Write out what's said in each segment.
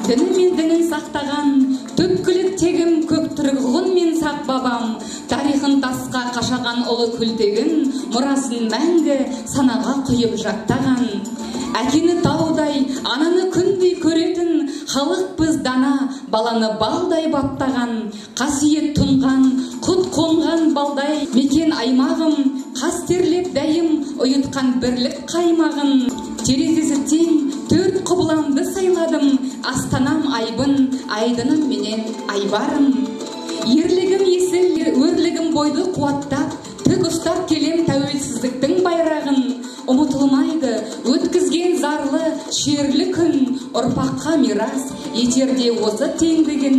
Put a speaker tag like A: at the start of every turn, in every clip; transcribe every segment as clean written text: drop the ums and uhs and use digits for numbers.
A: Діні мен дінін сақтаған, түпкілік тегім көк тұрғығын мен сақ бабам, тарихын тасқа қашаған ұлы күлтегін, мұрасын мәңгі санаға құйып жаттаған. Әкені таудай, ананы күндей көретін, халықпыз дана, баланы балдай баптаған, қасиет тұнған, құт қонған балдай, мекен аймағым, қастерлеп дәйім, ұйытқан бірлік қаймағын. Терезесі тең, төрт құбыламды сайладым, астанам айбын, айдыным менен айбарым. Ерлігім есіл, өрлігім бойды қуаттап, тік ұстап келем тәуелсіздіктің байрағын. Ұмытылмайды, өткізген зарлы, шерлі күн, ұрпаққа мирас, етерде осы теңдігін.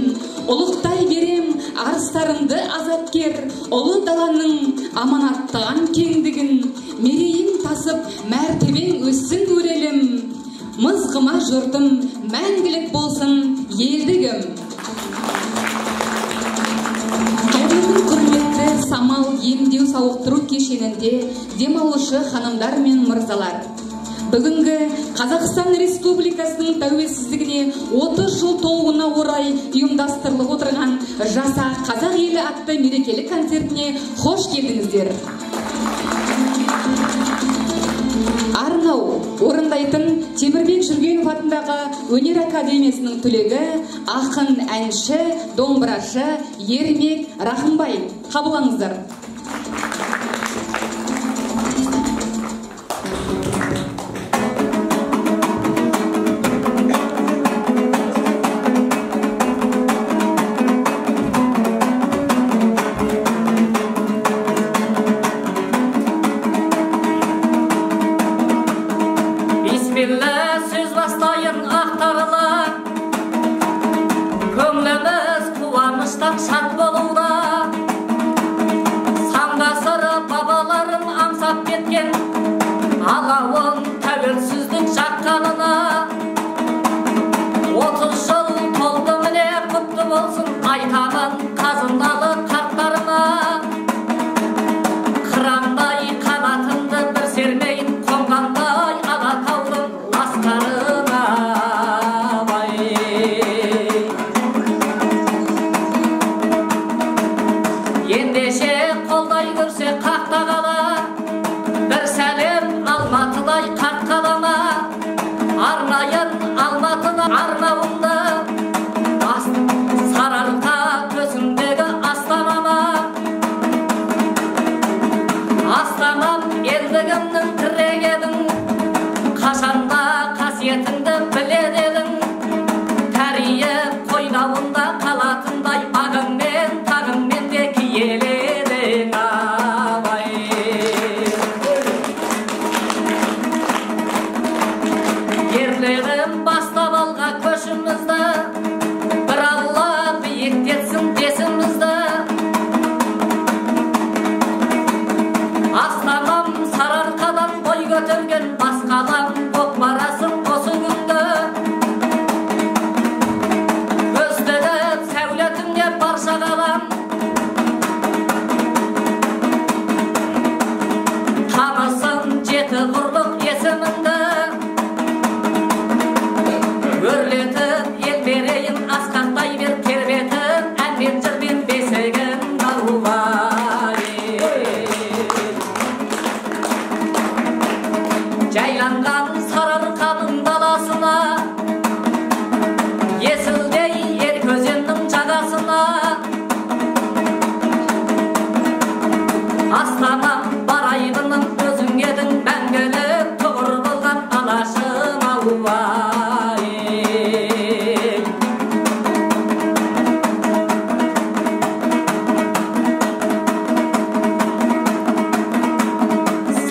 A: Ұлықтай берем арыстарымды азапкер, ұлы даланың аманаттаған кеңдігін. Мерейін тасып, мәртебең өссін өрелім, мызғыма жұртым, мәңгілік болсын елдігім. Қайырлы құрметті Самал емдеу сауықтыру кешенінде демалушы ханымдар мен мырзалар. Бүгінгі Қазақстан Республикасының тәуелсіздігіне 30 жыл толуына орай ұйымдастырылып отырған Жаса Қазақ елі атты мерекелік концертіне қош келдіңіздер. Арнау орындайтын Темірбек Жүргенов атындағы Өнер академиясының түлегі, ақын, әнші, домбырашы Ермек Рахымбай. Қабылыңыздар.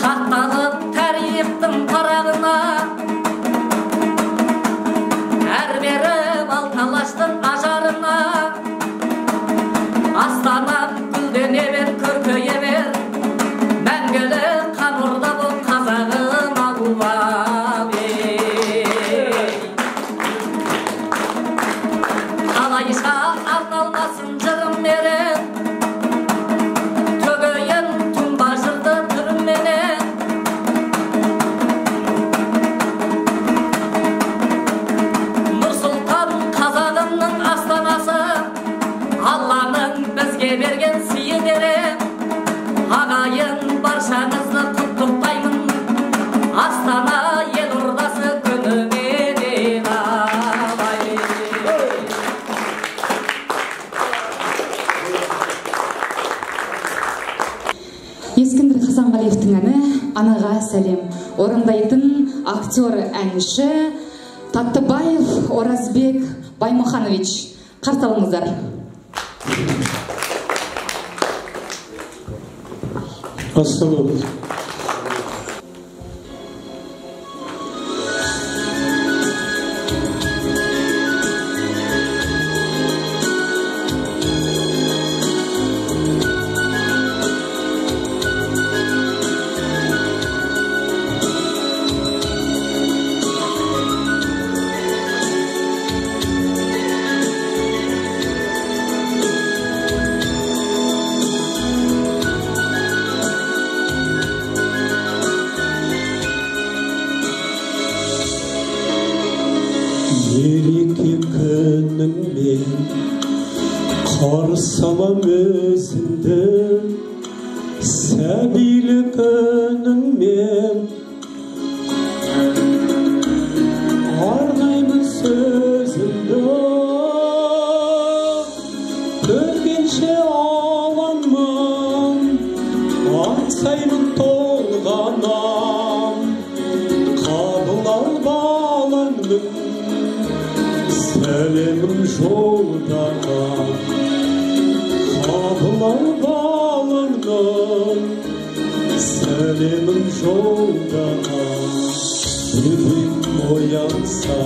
B: Сақталып тарихтың парағына
A: Таттыбаевтың әні «Анаға сәлем». Орындайтын актер әнші Таттыбаев Оразбек Баймуханович. Қарсы алыңыздар.
B: Ассалаумағалейкум. Мереке күніңмен қарсалам өзіңді, сәбилік үніңмен арнаймын сөзімді. Көргенше алаңмын, аңсаймын толғанам, қабыл ал балаңның сәлемін жолдаған. Қабыл ал балаңның сәлемін жолдаған. Бүгін оянса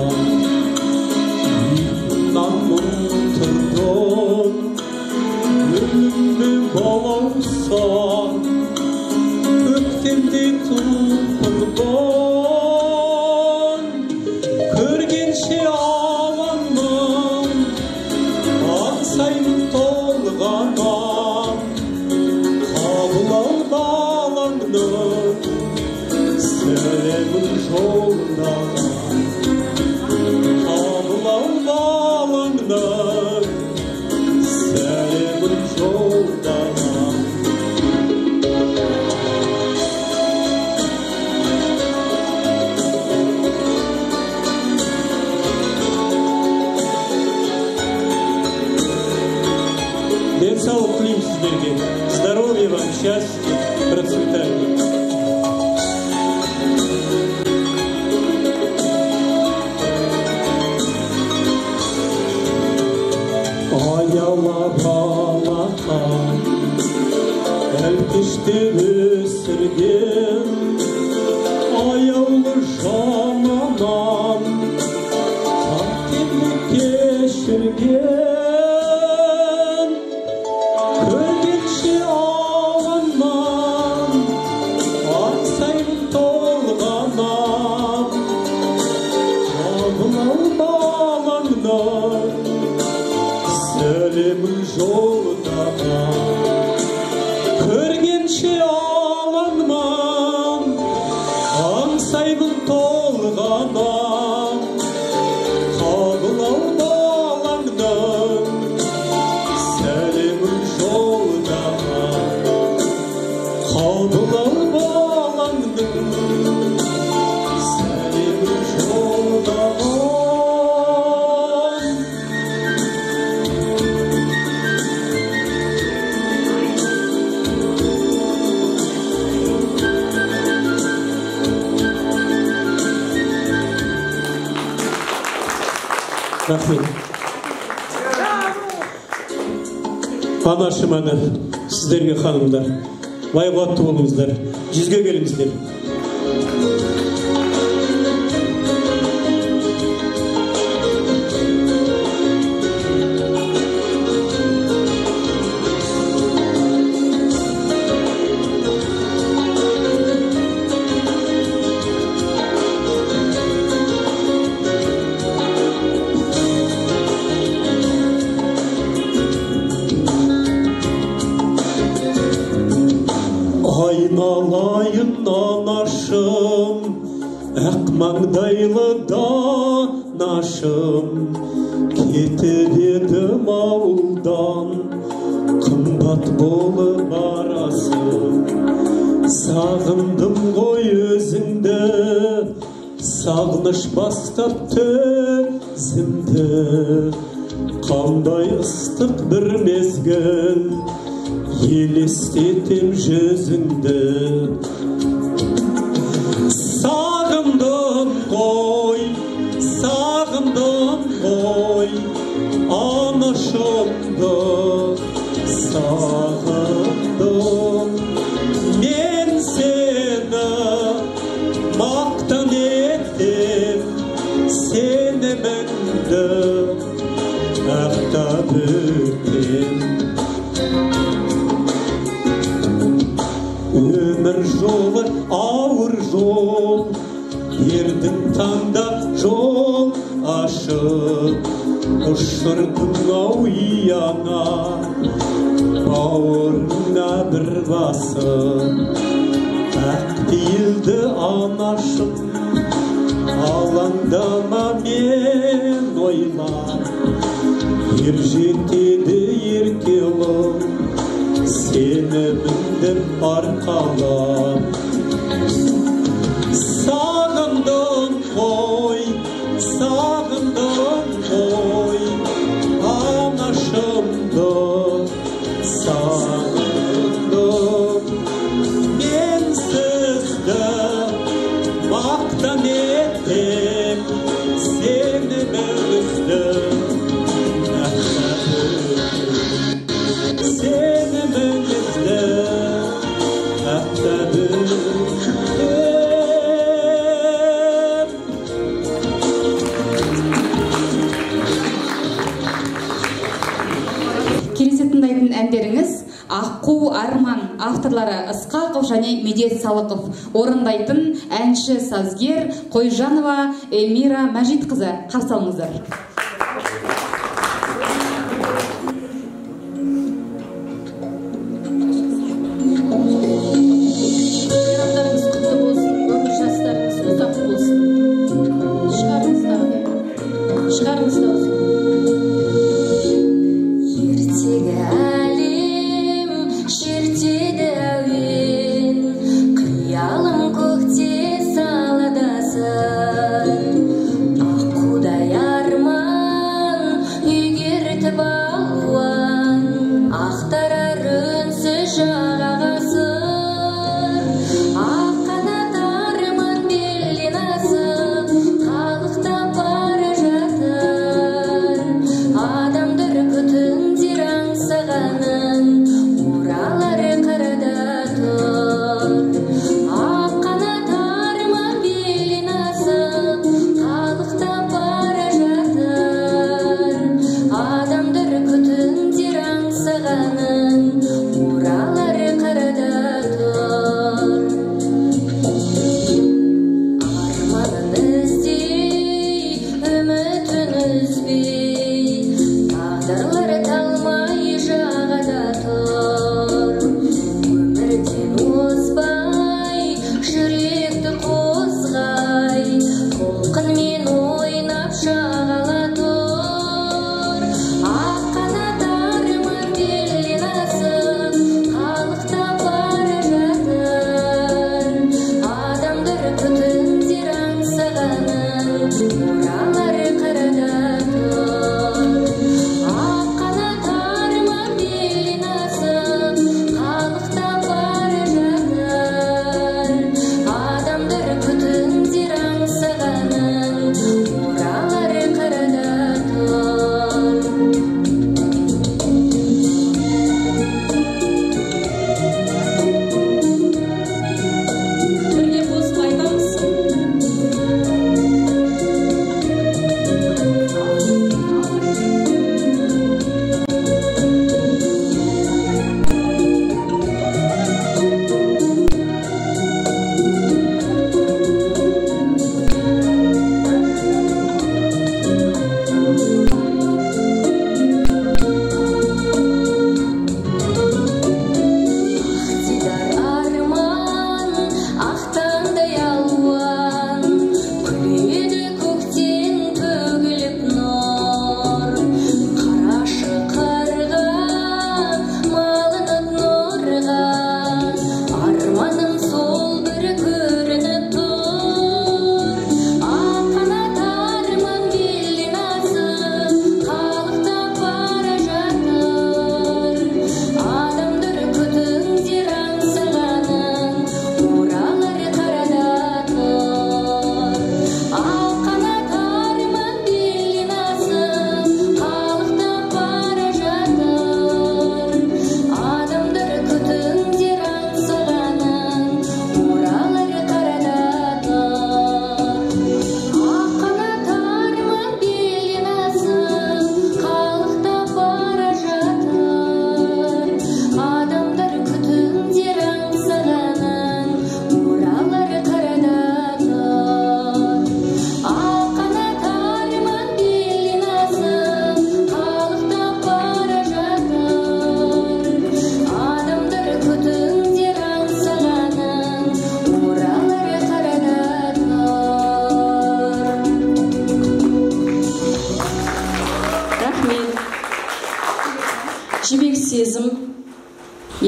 B: ұйқымнан тұрдым, үнімді балауса көктемде тұлпырдым. Көргенше алаңмын, аңсаймын толғанам, қабыл ал балаңның сәлемін жолдаған. Қабыл ал балаңның сәлемін жолдаған. Денсаулық тілеймін сіздерге. Здоровья вам, счастья, процветания. Аялап алақан, әлпеште өсірген, аяулы жанынан қателік кешірген. Көргенше алаңнан, аңсаймын толғанам, қабыл ал балаңның сәлемін жолдаған. Көргенше алаңнан, аңсаймын толғанам, қабыл ал балаңның сәлемін жолдаған. Қабыл ал балаңның сәлемін жолдаған. Рахмет. Анашым әні сіздерге ханымдар. Лайбатты болыңыздар. Жүзге келіңіздер. Айналайын анашым, ақ маңдайлы данашым, кетіп едім ауылдан, қымбат болып арасым. Сағындым ғой өзіңді, сағыныш бастап төзімді. Қандай ыстық бір мезгіл, елестетем жүзіңді. Сағындым ғой, анашымды сағындым. Мен сені мақтан етем, сені мінді ақтап өтем. Өмір жолы ауыр жол, ердің таңда жол ашып, ұшырдың ау ұяңа, бауырына бір басып. Ақ пейілді анашым, алаңдама мен ойла, ер жетеді еркелім, сені міндім арқалап. Сағындым ғой, анашымды сағындым. Мен сізді мақтан етем, сені міндім
A: келесі тыңдайтын әндеріңіз Аққу Арман, авторлары Ысқақов және Медет Салықов, орындайтын әнші сазгер Қойжанова Эльмира Мәжитқызы. Қарсы алыңыздар.
C: Аққудай арман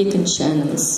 A: екінші әніміз.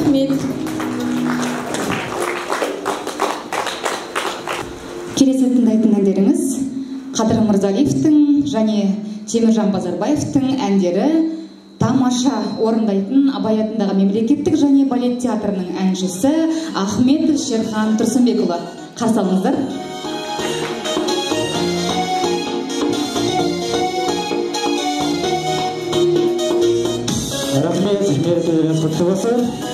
A: Рахмет. Келесі тыңдайтын әндеріңіз Қадыр Мырзалиевтің және Теміржан Базарбаевтың әндері тамаша орындайтын Абай атындағы мемлекеттік және балет театрының әншісі Ахмет Шерхан Тұрсынбекұлы. Қарсы алыңыздар.
B: Рахмет, мерекелеріңіз құтты болсын.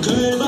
C: Good.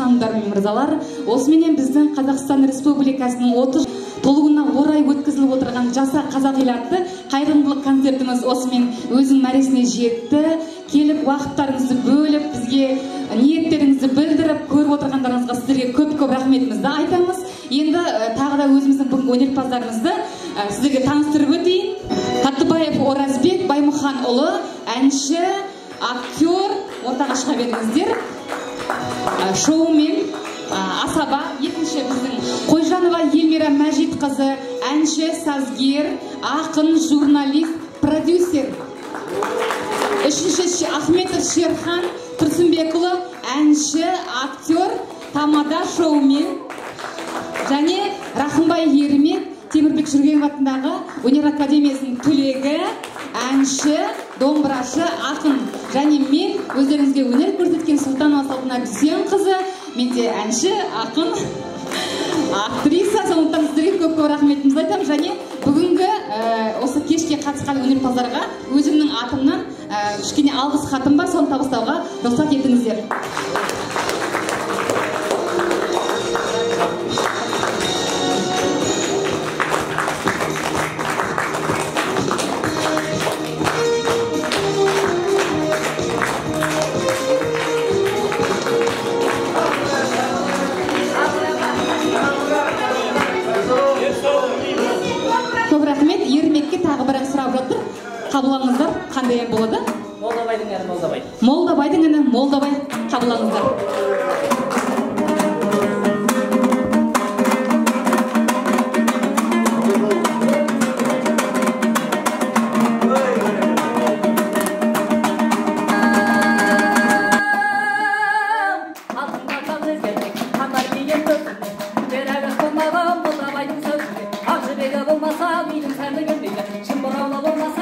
A: Ханымдар мен мырзалар, осыменен біздің Қазақстан Республикасының 30 толугуна орай өткізіліп отырған Жаса Қазақ ел атты қайырымдылық концертіміз осымен өзінің мәресіне жетті. Келіп уақыттарыңызды бөліп, бізге ниеттеріңізді білдіріп, көріп отырғандарыңызға сіздерге көп-көп рахметімізді айтамыз. Енді тағы да өзіміздің бүгінгі өнерпаздарымызды сіздерге таныстырып өтейін. Таттыбаев Оразбек Баймұханұлы, әнші, актер, ортаға шыға беріңіздер. Шоумен Асаба, екінші біздің Қойжанова Елмира Мәжит қызы, әнші, сазгер, ақын, журналист, продюсер. Үшінші Ахметов Шерхан Тұрсынбекұлы, әнші, актер, тамада шоумен. Және Рахымбай Ермек Темірбек Жүргенов атындағы өнер академиясының түлегі, әнші, домбырашы, ақын. Және мен өздеріңізге өнер көрсеткен Сұлтанова Салтанат Дүйсенқызы, мен де әнші, ақын, актриса. Сондықтан сіздерге көп-көп рахметімізді айтамын. Және бүгінгі осы кешке қатысқан өнерпаздарға өзімнің атымнан кішкене алғыс хатым бар, соны табыстауға рұқсат етіңіздер. Қабылаңыздар, қандай ән болады?
C: Молдабайдың әні Молдабай.
A: Молдабайдың әні Молдабай, қабылаңыздар.
C: Молдабайдың сөзінде, ақ жібегі болмаса, менің сәнді гүлдейді, шын бұраула болмаса,